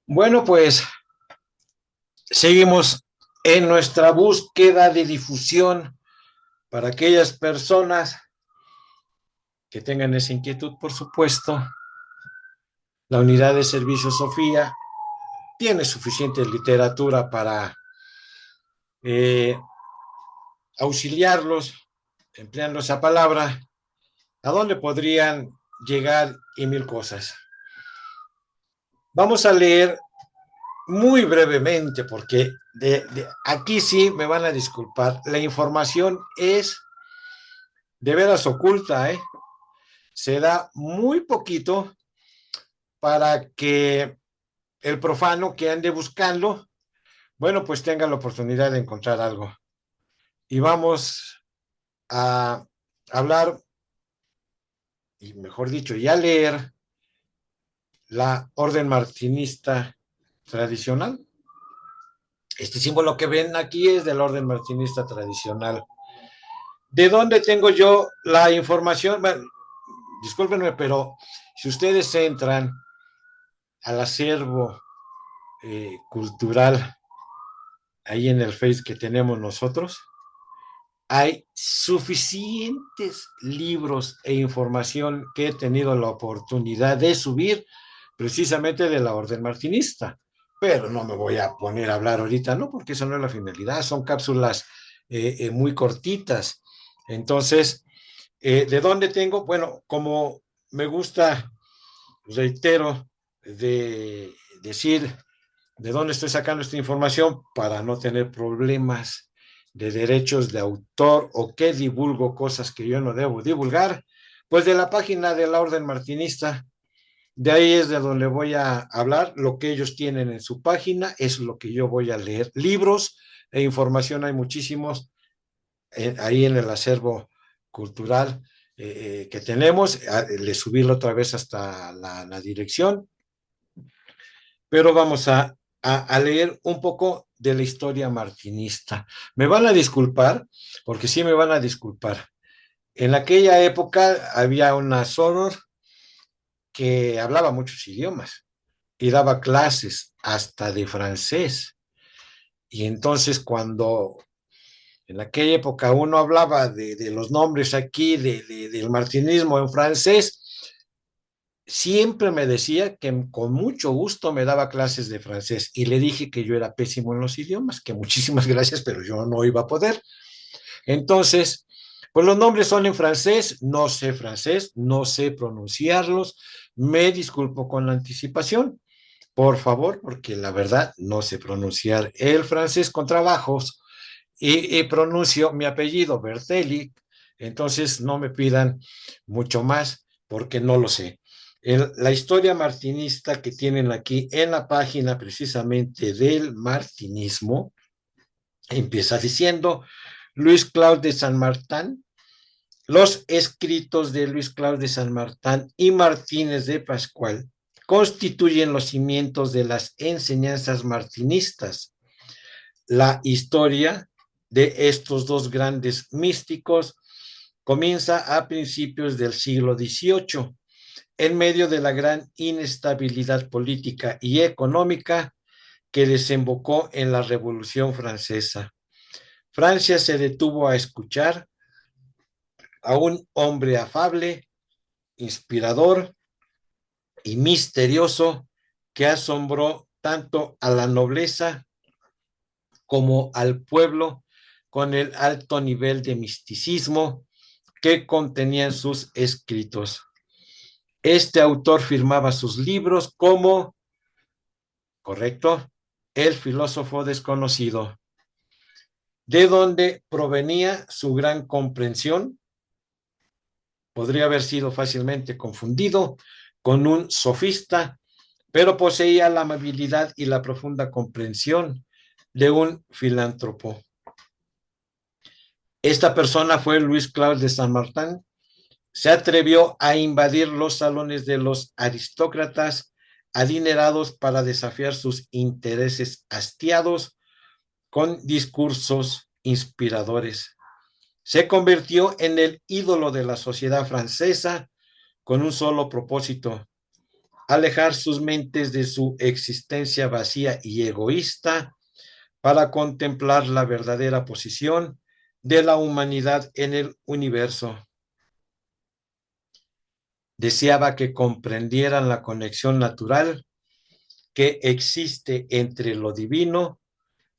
Bueno, pues seguimos en nuestra búsqueda de difusión para aquellas personas que tengan esa inquietud, por supuesto. La unidad de servicio Sofía tiene suficiente literatura para eh, auxiliarlos, empleando esa palabra, a dónde podrían llegar y mil cosas. Vamos a leer muy brevemente, porque aquí sí me van a disculpar, la información es de veras oculta, ¿eh? Se da muy poquito para que el profano que ande buscando, bueno, pues tenga la oportunidad de encontrar algo. Y vamos a hablar, y mejor dicho, y a leer la orden martinista tradicional. Este símbolo que ven aquí es de la orden martinista tradicional. ¿De dónde tengo yo la información? Bueno, discúlpenme, pero si ustedes entran al acervo cultural ahí en el Face que tenemos nosotros, hay suficientes libros e información que he tenido la oportunidad de subir precisamente de la orden martinista. Pero no me voy a poner a hablar ahorita, no, porque eso no es la finalidad, son cápsulas muy cortitas. Entonces, ¿de dónde tengo? Bueno, como me gusta, reitero, de decir de dónde estoy sacando esta información para no tener problemas de derechos de autor o que divulgo cosas que yo no debo divulgar, pues de la página de la Orden Martinista. De ahí es de donde voy a hablar, lo que ellos tienen en su página, es lo que yo voy a leer. Libros e información hay muchísimos ahí en el acervo cultural que tenemos. Le subí la otra vez hasta la dirección, pero vamos a leer un poco de la historia martinista. Me van a disculpar, porque sí me van a disculpar. En aquella época había una soror que hablaba muchos idiomas y daba clases hasta de francés. Y entonces cuando en aquella época uno hablaba de los nombres aquí del martinismo en francés, siempre me decía que con mucho gusto me daba clases de francés y le dije que yo era pésimo en los idiomas, que muchísimas gracias, pero yo no iba a poder. Entonces, pues los nombres son en francés, no sé pronunciarlos, me disculpo con la anticipación, por favor, porque la verdad no sé pronunciar el francés con trabajos y pronuncio mi apellido, Bertelli, entonces no me pidan mucho más porque no lo sé. La historia martinista que tienen aquí en la página precisamente del martinismo empieza diciendo Luis Claude de San Martín, los escritos de Luis Claude de San Martín y Martínez de Pascual constituyen los cimientos de las enseñanzas martinistas. La historia de estos dos grandes místicos comienza a principios del siglo XVIII, en medio de la gran inestabilidad política y económica que desembocó en la Revolución Francesa. Francia se detuvo a escuchar a un hombre afable, inspirador y misterioso que asombró tanto a la nobleza como al pueblo con el alto nivel de misticismo que contenían sus escritos. Este autor firmaba sus libros como, correcto, el filósofo desconocido, de donde provenía su gran comprensión. Podría haber sido fácilmente confundido con un sofista, pero poseía la amabilidad y la profunda comprensión de un filántropo. Esta persona fue Luis Claude de San Martín. Se atrevió a invadir los salones de los aristócratas adinerados para desafiar sus intereses hastiados con discursos inspiradores. Se convirtió en el ídolo de la sociedad francesa con un solo propósito: alejar sus mentes de su existencia vacía y egoísta para contemplar la verdadera posición de la humanidad en el universo. Deseaba que comprendieran la conexión natural que existe entre lo divino,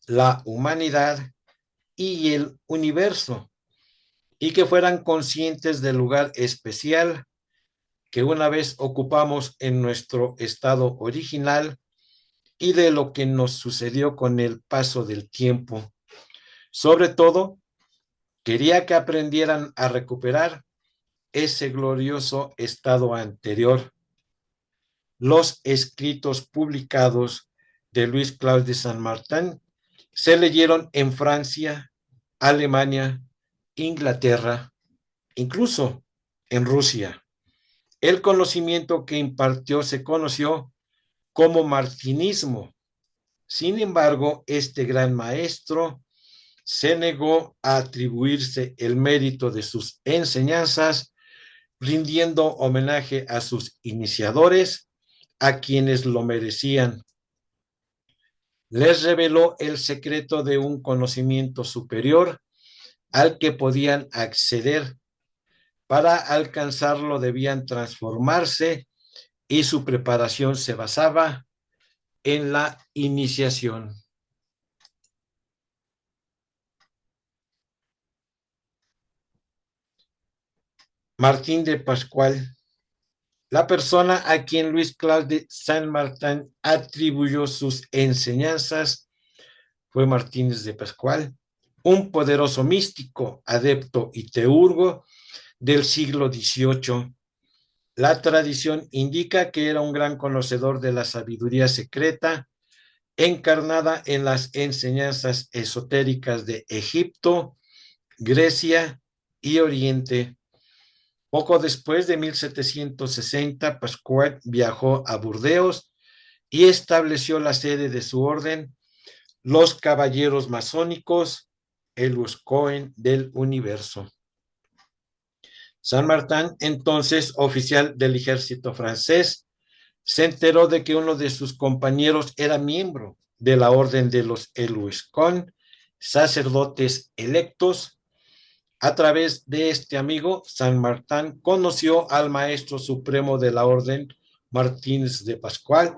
la humanidad y el universo, y que fueran conscientes del lugar especial que una vez ocupamos en nuestro estado original y de lo que nos sucedió con el paso del tiempo. Sobre todo, quería que aprendieran a recuperar ese glorioso estado anterior. Los escritos publicados de Luis Claude de Saint-Martin se leyeron en Francia, Alemania, Inglaterra, incluso en Rusia. El conocimiento que impartió se conoció como martinismo. Sin embargo, este gran maestro se negó a atribuirse el mérito de sus enseñanzas, rindiendo homenaje a sus iniciadores, a quienes lo merecían. Les reveló el secreto de un conocimiento superior al que podían acceder. Para alcanzarlo debían transformarse y su preparación se basaba en la iniciación. Martín de Pascual, la persona a quien Luis Claude de Saint-Martin atribuyó sus enseñanzas, fue Martínez de Pascual, un poderoso místico, adepto y teurgo del siglo XVIII. La tradición indica que era un gran conocedor de la sabiduría secreta encarnada en las enseñanzas esotéricas de Egipto, Grecia y Oriente. Poco después de 1760, Pascual viajó a Burdeos y estableció la sede de su orden, los Caballeros Masónicos, el Uscoen del Universo. Saint-Martin, entonces oficial del ejército francés, se enteró de que uno de sus compañeros era miembro de la orden de los Eluscón, sacerdotes electos. A través de este amigo, Saint-Martin conoció al maestro supremo de la orden, Martínez de Pascual,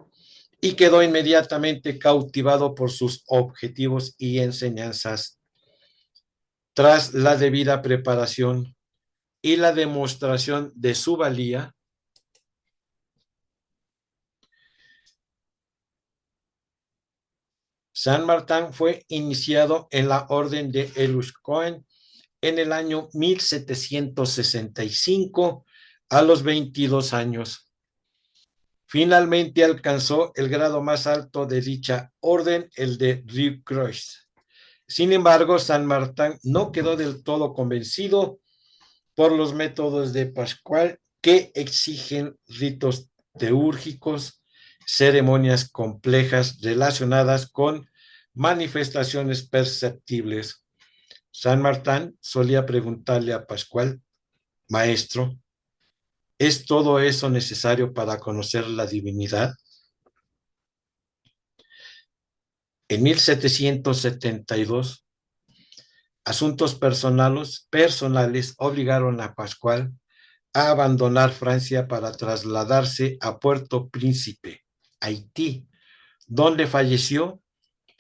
y quedó inmediatamente cautivado por sus objetivos y enseñanzas. Tras la debida preparación y la demostración de su valía, Saint-Martin fue iniciado en la orden de Eluscoen en el año 1765 a los 22 años. Finalmente alcanzó el grado más alto de dicha orden, el de Rive Croix. Sin embargo, Saint-Martin no quedó del todo convencido por los métodos de Pascual, que exigen ritos teúrgicos, ceremonias complejas relacionadas con manifestaciones perceptibles. Saint-Martin solía preguntarle a Pascual: maestro, ¿es todo eso necesario para conocer la divinidad? En 1772, asuntos personales obligaron a Pascual a abandonar Francia para trasladarse a Puerto Príncipe, Haití, donde falleció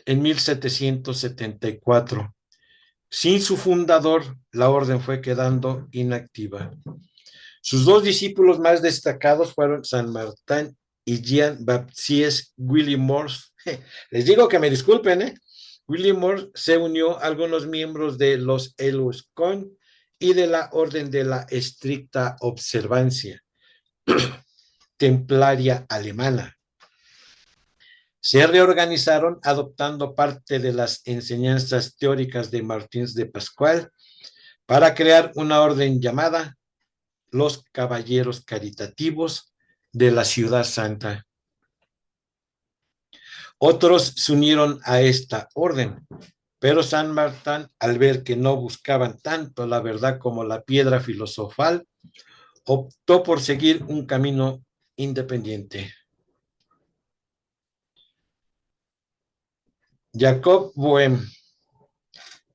en 1774. Sin su fundador, la orden fue quedando inactiva. Sus dos discípulos más destacados fueron Saint-Martin y Jean-Baptiste Willie-Morse. Les digo que me disculpen, ¿eh? Willie-Morse se unió a algunos miembros de los Eluscón y de la Orden de la Estricta Observancia Templaria Alemana. Se reorganizaron adoptando parte de las enseñanzas teóricas de Martínez de Pascual para crear una orden llamada los Caballeros Caritativos de la Ciudad Santa. Otros se unieron a esta orden, pero Saint-Martin, al ver que no buscaban tanto la verdad como la piedra filosofal, optó por seguir un camino independiente. Jacob Boehme.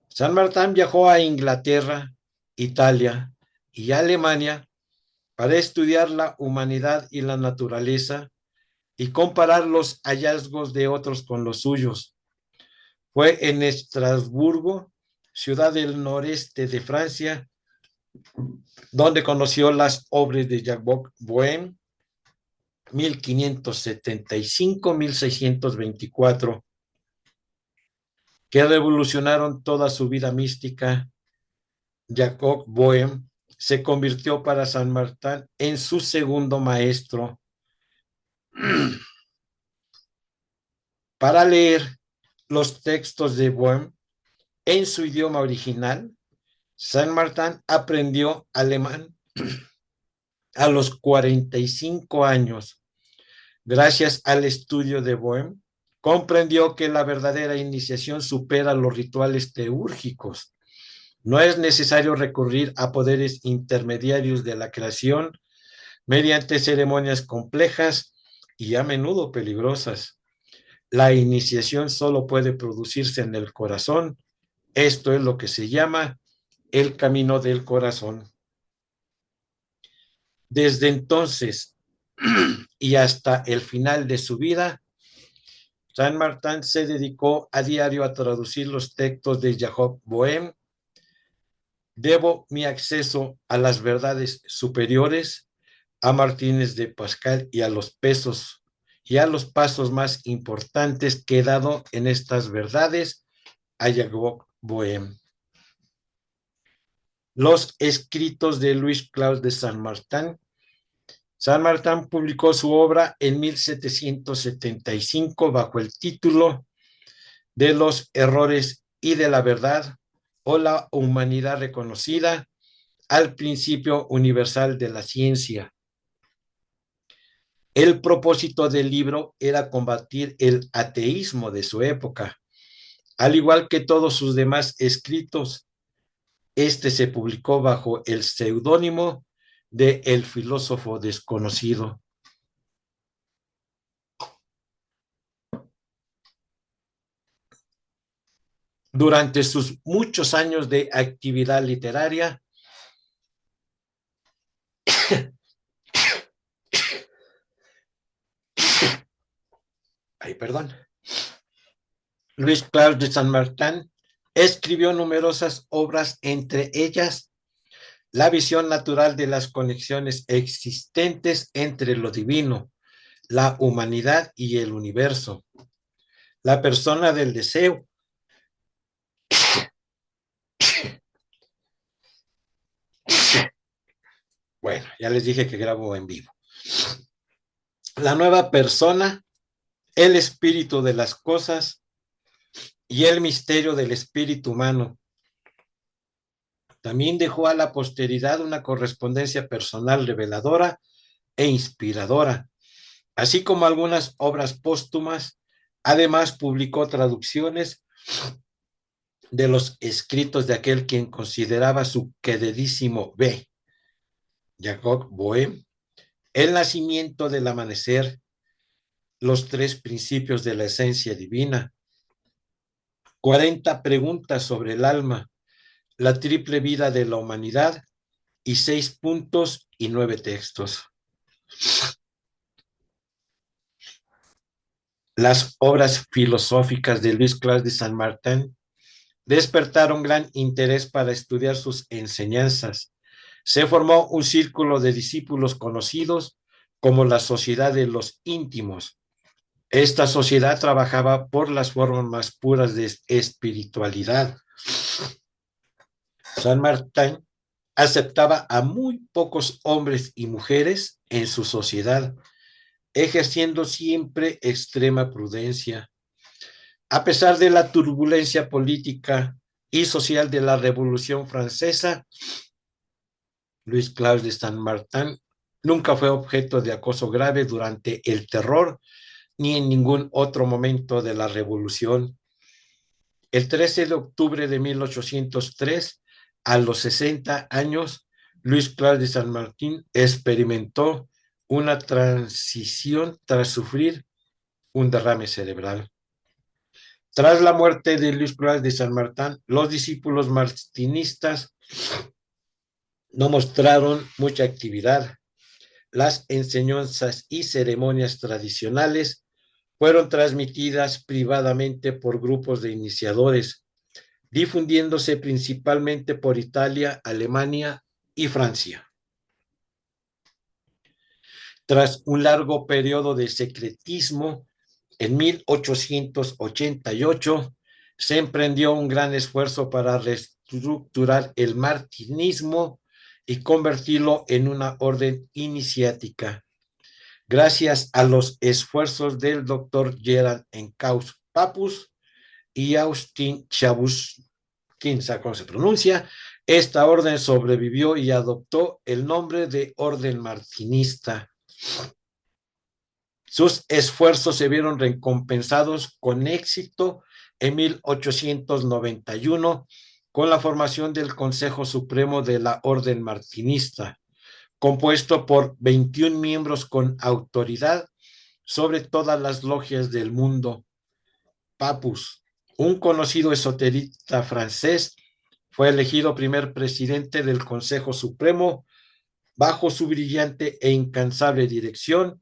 San Martín viajó a Inglaterra, Italia y Alemania para estudiar la humanidad y la naturaleza y comparar los hallazgos de otros con los suyos. Fue en Estrasburgo, ciudad del noreste de Francia, donde conoció las obras de Jacob Boehme, 1575-1624, que revolucionaron toda su vida mística. Jacob Boehme se convirtió para San Martín en su segundo maestro. Para leer los textos de Boehme en su idioma original, San Martín aprendió alemán a los 45 años. Gracias al estudio de Boehme, comprendió que la verdadera iniciación supera los rituales teúrgicos. No es necesario recurrir a poderes intermediarios de la creación mediante ceremonias complejas y a menudo peligrosas. La iniciación solo puede producirse en el corazón. Esto es lo que se llama el camino del corazón. Desde entonces y hasta el final de su vida, San Martín se dedicó a diario a traducir los textos de Jacob Boehme. Debo mi acceso a las verdades superiores a Martínez de Pascal y a los pasos más importantes que he dado en estas verdades a Jacob Boehme. Los escritos de Luis Claus de San Martín. San Martín publicó su obra en 1775 bajo el título de los errores y de la verdad, o la humanidad reconocida al principio universal de la ciencia. El propósito del libro era combatir el ateísmo de su época. Al igual que todos sus demás escritos, este se publicó bajo el seudónimo de El filósofo desconocido. Durante sus muchos años de actividad literaria, Luis Claus de San Martín escribió numerosas obras, entre ellas La visión natural de las conexiones existentes entre lo divino, la humanidad y el universo, La persona del deseo. Bueno, ya les dije que grabo en vivo. La nueva persona, el espíritu de las cosas y el misterio del espíritu humano. También dejó a la posteridad una correspondencia personal reveladora e inspiradora, así como algunas obras póstumas. Además, publicó traducciones de los escritos de aquel quien consideraba su queridísimo B. Jacob Boehme, El nacimiento del amanecer, Los tres principios de la esencia divina, 40 preguntas sobre el alma, La triple vida de la humanidad y 6 puntos y 9 textos. Las obras filosóficas de Luis Claus de San Martín despertaron gran interés para estudiar sus enseñanzas. Se formó un círculo de discípulos conocidos como la Sociedad de los Íntimos. Esta sociedad trabajaba por las formas más puras de espiritualidad. San Martín aceptaba a muy pocos hombres y mujeres en su sociedad, ejerciendo siempre extrema prudencia. A pesar de la turbulencia política y social de la Revolución Francesa, Luis Claus de San Martín nunca fue objeto de acoso grave durante el terror ni en ningún otro momento de la revolución. El 13 de octubre de 1803, a los 60 años, Luis Claus de San Martín experimentó una transición tras sufrir un derrame cerebral. Tras la muerte de Luis Claude de San Martín, los discípulos martinistas no mostraron mucha actividad. Las enseñanzas y ceremonias tradicionales fueron transmitidas privadamente por grupos de iniciadores, difundiéndose principalmente por Italia, Alemania y Francia. Tras un largo periodo de secretismo, en 1888 se emprendió un gran esfuerzo para reestructurar el martinismo y convertirlo en una orden iniciática. Gracias a los esfuerzos del doctor Gerard Encaus Papus y Austin Chabus, quién sabe cómo se pronuncia, esta orden sobrevivió y adoptó el nombre de Orden Martinista. Sus esfuerzos se vieron recompensados con éxito en 1891 con la formación del Consejo Supremo de la Orden Martinista, compuesto por 21 miembros con autoridad sobre todas las logias del mundo. Papus, un conocido esoterista francés, fue elegido primer presidente del Consejo Supremo. Bajo su brillante e incansable dirección,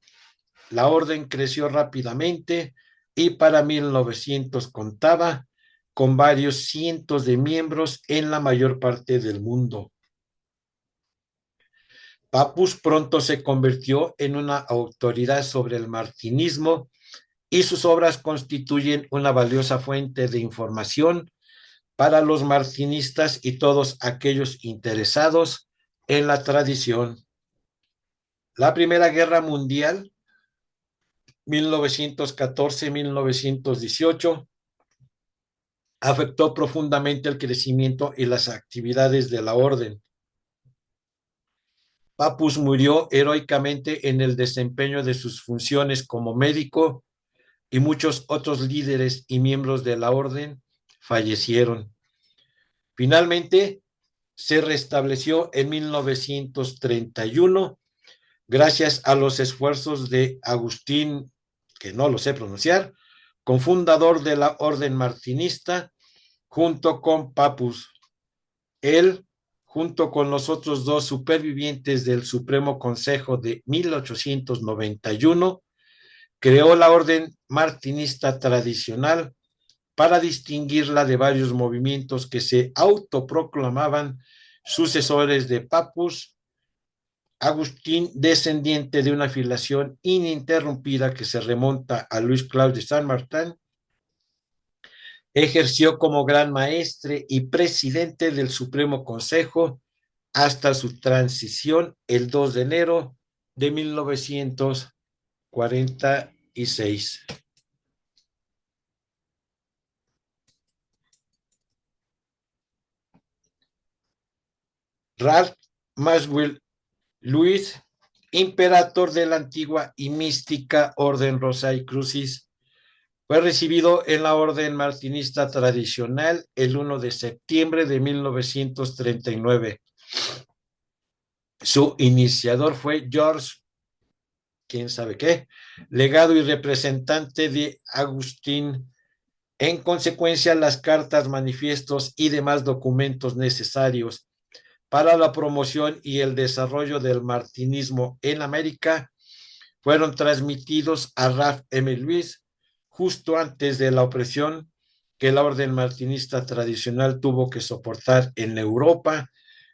la orden creció rápidamente y para 1900 contaba con varios cientos de miembros en la mayor parte del mundo. Papus pronto se convirtió en una autoridad sobre el martinismo y sus obras constituyen una valiosa fuente de información para los martinistas y todos aquellos interesados en la tradición. La Primera Guerra Mundial, 1914-1918, afectó profundamente el crecimiento y las actividades de la orden. Papus murió heroicamente en el desempeño de sus funciones como médico y muchos otros líderes y miembros de la orden fallecieron. Finalmente, se restableció en 1931 gracias a los esfuerzos de Agustín, que no lo sé pronunciar, cofundador de la Orden Martinista, junto con Papus. Él, junto con los otros dos supervivientes del Supremo Consejo de 1891, creó la Orden Martinista tradicional para distinguirla de varios movimientos que se autoproclamaban sucesores de Papus. Agustín, descendiente de una filiación ininterrumpida que se remonta a Luis Claude de San Martín, ejerció como gran maestre y presidente del Supremo Consejo hasta su transición el 2 de enero de 1946. Ralph Maxwell Luis, imperator de la antigua y mística Orden Rosary Crucis, fue recibido en la Orden Martinista tradicional el 1 de septiembre de 1939. Su iniciador fue George, quién sabe qué, legado y representante de Agustín. En consecuencia, las cartas, manifiestos y demás documentos necesarios para la promoción y el desarrollo del martinismo en América fueron transmitidos a Ralph M. Luis justo antes de la opresión que la orden martinista tradicional tuvo que soportar en Europa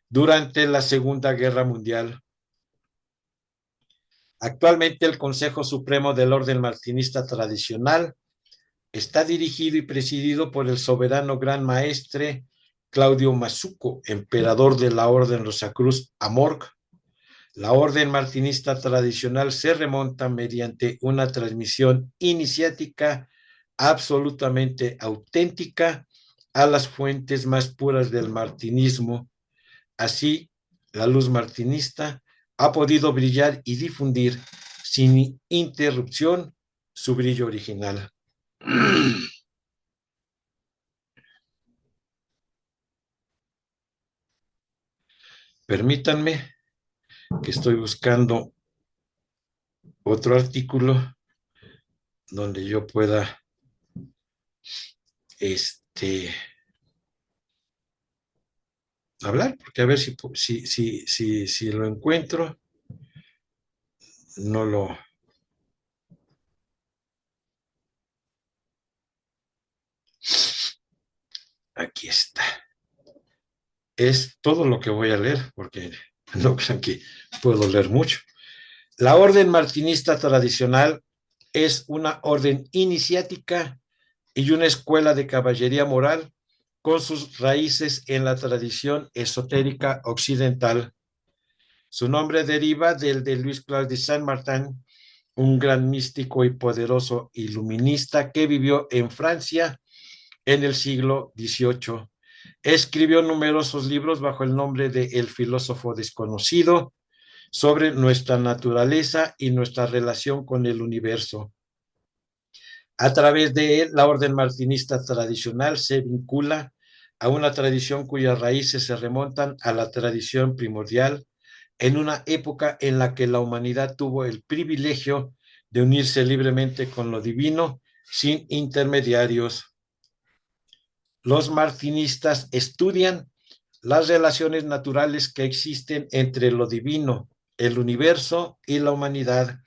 durante la Segunda Guerra Mundial. Actualmente el Consejo Supremo del Orden Martinista Tradicional está dirigido y presidido por el soberano Gran Maestre Claudio Mazuco, emperador de la Orden Rosacruz Amorc. La orden martinista tradicional se remonta mediante una transmisión iniciática absolutamente auténtica a las fuentes más puras del martinismo. Así, la luz martinista ha podido brillar y difundir sin interrupción su brillo original. Permítanme que estoy buscando otro artículo donde yo pueda este, hablar, porque a ver si lo encuentro, no lo, aquí está. Es todo lo que voy a leer, porque no crean que puedo leer mucho. La orden martinista tradicional es una orden iniciática y una escuela de caballería moral con sus raíces en la tradición esotérica occidental. Su nombre deriva del de Luis Claude de Saint-Martin, un gran místico y poderoso iluminista que vivió en Francia en el siglo XVIII. Escribió numerosos libros bajo el nombre de El filósofo desconocido sobre nuestra naturaleza y nuestra relación con el universo. A través de él, la orden martinista tradicional se vincula a una tradición cuyas raíces se remontan a la tradición primordial en una época en la que la humanidad tuvo el privilegio de unirse libremente con lo divino sin intermediarios. Los martinistas estudian las relaciones naturales que existen entre lo divino, el universo y la humanidad.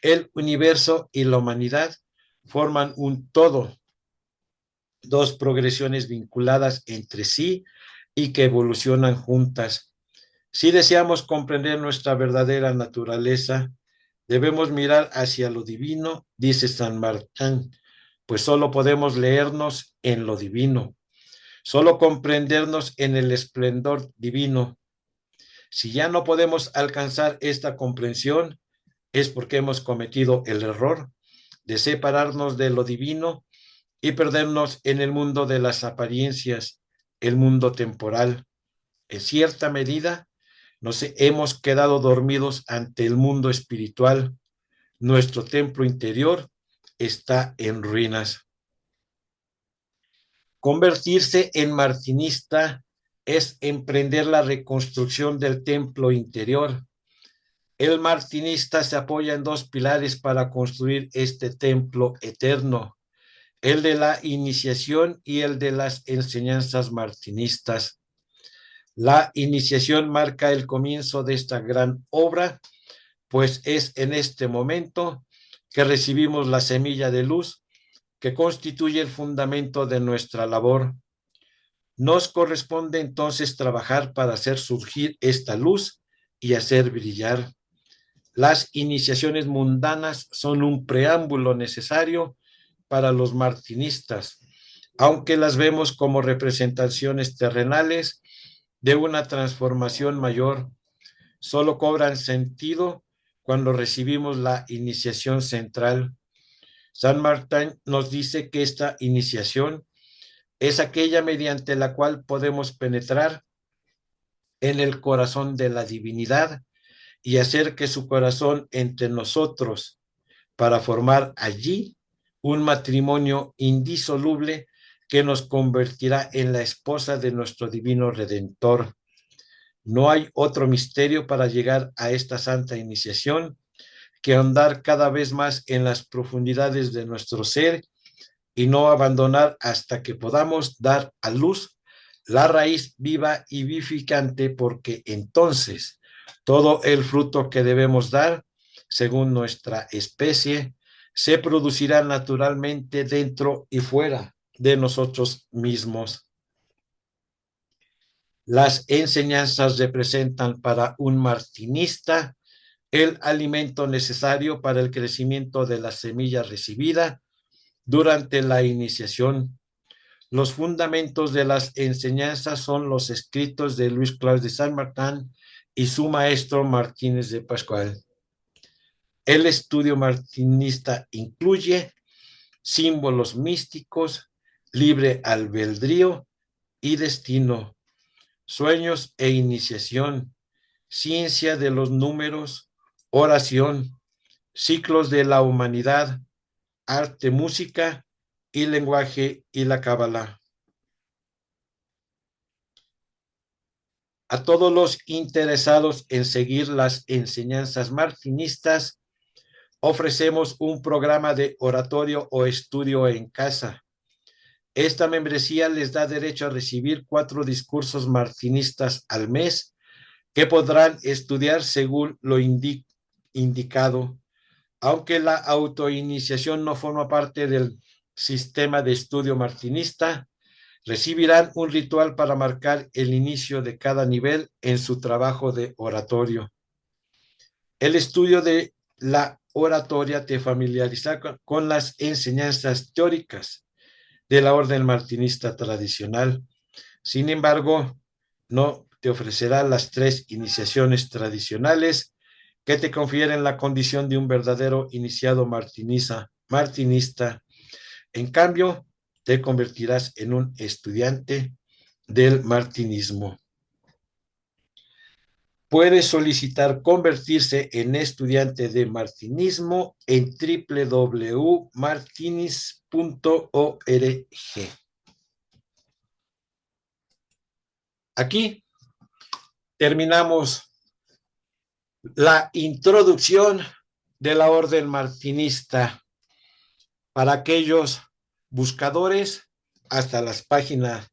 El universo y la humanidad forman un todo, dos progresiones vinculadas entre sí y que evolucionan juntas. Si deseamos comprender nuestra verdadera naturaleza, debemos mirar hacia lo divino, dice San Martín, pues solo podemos leernos en lo divino, solo comprendernos en el esplendor divino. Si ya no podemos alcanzar esta comprensión, es porque hemos cometido el error de separarnos de lo divino y perdernos en el mundo de las apariencias, el mundo temporal. En cierta medida, nos hemos quedado dormidos ante el mundo espiritual. Nuestro templo interior está en ruinas. Convertirse en martinista es emprender la reconstrucción del templo interior. El martinista se apoya en dos pilares para construir este templo eterno: el de la iniciación y el de las enseñanzas martinistas. La iniciación marca el comienzo de esta gran obra, pues es en este momento que recibimos la semilla de luz que constituye el fundamento de nuestra labor. Nos corresponde entonces trabajar para hacer surgir esta luz y hacer brillar. Las iniciaciones mundanas son un preámbulo necesario para los martinistas, aunque las vemos como representaciones terrenales de una transformación mayor. Solo cobran sentido cuando recibimos la iniciación central. San Martín nos dice que esta iniciación es aquella mediante la cual podemos penetrar en el corazón de la divinidad y hacer que su corazón entre nosotros para formar allí un matrimonio indisoluble que nos convertirá en la esposa de nuestro divino Redentor. No hay otro misterio para llegar a esta santa iniciación que ahondar cada vez más en las profundidades de nuestro ser y no abandonar hasta que podamos dar a luz la raíz viva y vivificante, porque entonces todo el fruto que debemos dar, según nuestra especie, se producirá naturalmente dentro y fuera de nosotros mismos. Las enseñanzas representan para un martinista el alimento necesario para el crecimiento de la semilla recibida durante la iniciación. Los fundamentos de las enseñanzas son los escritos de Luis Claude de Saint-Martin y su maestro Martínez de Pascual. El estudio martinista incluye símbolos místicos, libre albedrío y destino, sueños e iniciación, ciencia de los números, oración, ciclos de la humanidad, arte, música y lenguaje y la cábala. A todos los interesados en seguir las enseñanzas martinistas, ofrecemos un programa de oratorio o estudio en casa. Esta membresía les da derecho a recibir 4 discursos martinistas al mes que podrán estudiar según lo indicado. Aunque la autoiniciación no forma parte del sistema de estudio martinista, recibirán un ritual para marcar el inicio de cada nivel en su trabajo de oratorio. El estudio de la oratoria te familiariza con las enseñanzas teóricas de la orden martinista tradicional. Sin embargo, no te ofrecerá las 3 iniciaciones tradicionales que te confieren la condición de un verdadero iniciado martinista. En cambio, te convertirás en un estudiante del martinismo. Puede solicitar convertirse en estudiante de martinismo en www.martinis.org. Aquí terminamos la introducción de la orden martinista para aquellos buscadores. Hasta las páginas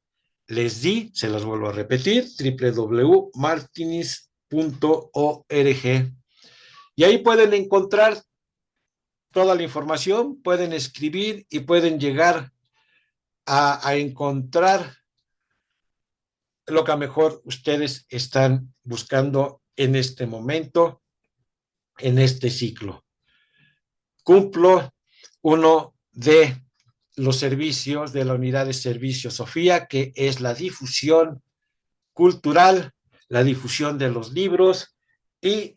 les di, se las vuelvo a repetir, www.martinis.org. Y ahí pueden encontrar toda la información, pueden escribir y pueden llegar a encontrar lo que a lo mejor ustedes están buscando en este momento, en este ciclo. Cumplo uno de los servicios de la unidad de servicio Sofía, que es la difusión cultural, la difusión de los libros y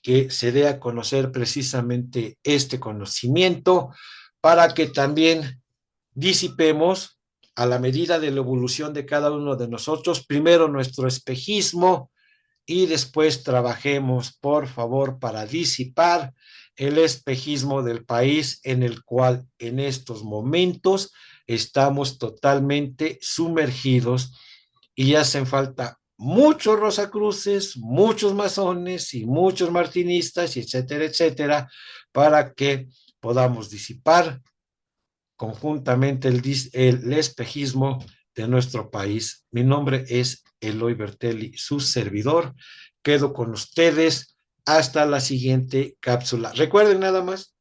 que se dé a conocer precisamente este conocimiento para que también disipemos a la medida de la evolución de cada uno de nosotros, primero nuestro espejismo y después trabajemos, por favor, para disipar el espejismo del país en el cual en estos momentos estamos totalmente sumergidos y hacen falta muchos rosacruces, muchos masones y muchos martinistas, etcétera, etcétera, para que podamos disipar conjuntamente el espejismo de nuestro país. Mi nombre es Eloy Bertelli, su servidor. Quedo con ustedes hasta la siguiente cápsula. Recuerden nada más,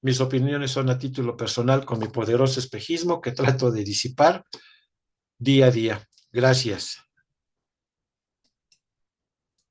mis opiniones son a título personal con mi poderoso espejismo que trato de disipar día a día. Gracias.